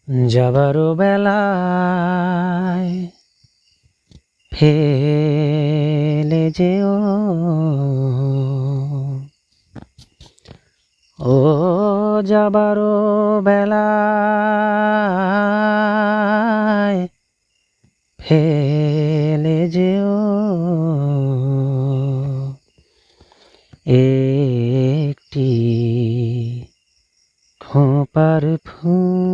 যাবারও বেলায় ফেলে যেও ও যাবারও বেলায় ফেলে যেও একটি খোঁপার ফুল।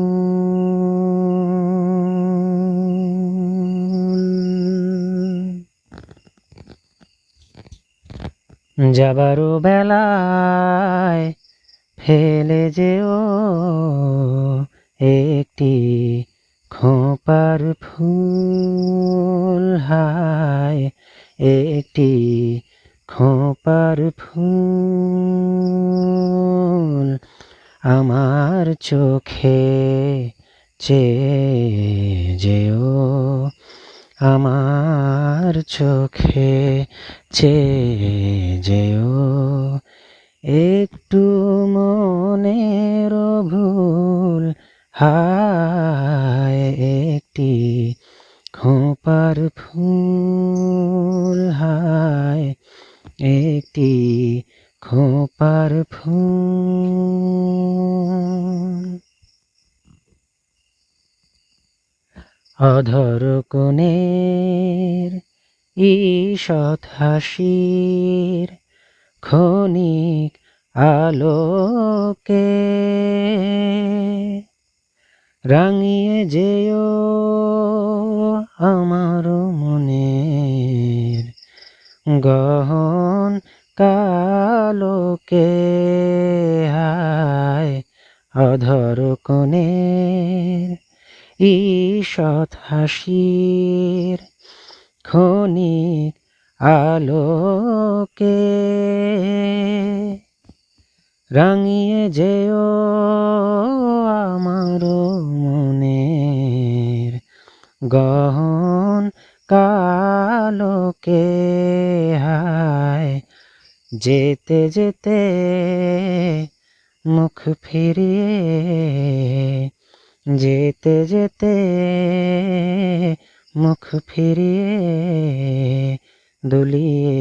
যাবারও বেলায় ফেলে যেও একটি খোঁপার ফুল, হায় একটি খোঁপার ফুল। আমার চোখে চেয়ে যেও, আমার চোখে চেয়ে যেও একটু মনের ভুল, হায় একটি খোঁপার ফুল, হায় একটি খোঁপার ফুল। অধর কোণের ঈষৎ হাসির ক্ষণিক আলোকে রাঙিয়ে যেও আমার মনের গহন কালোকে, হায় অধর কোণের ঈষৎ হাসির ক্ষণিক আলোকে রাঙিয়ে যেও আমার মনের গহন কালোকে, হায় যেতে যেতে মুখ ফিরিয়ে, যেতে যেতে মুখ ফিরিয়ে দুলিয়ে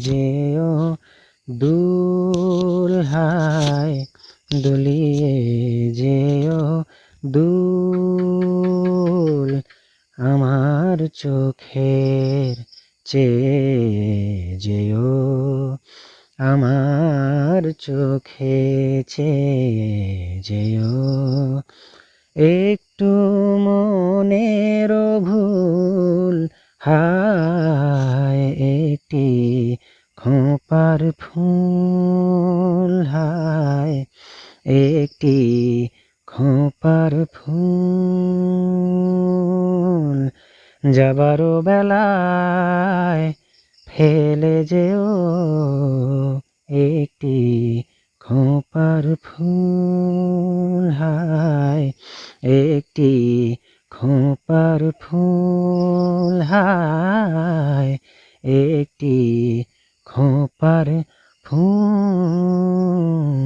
যেও দুল, হায় দুলিয়ে যেও দুল। আমার চোখের চেয়ে যেও, আমার চোখে চেয়ে যেও একটু মনের ভুল, হায় একটি খোঁপার ফুল, হায় একটি খোঁপার ফুল। যাবারও বেলায় ফেলে যেও একটি খোঁপার ফুল, হায় একটি খোঁপার ফুল, হায় একটি খোঁপার ফুল।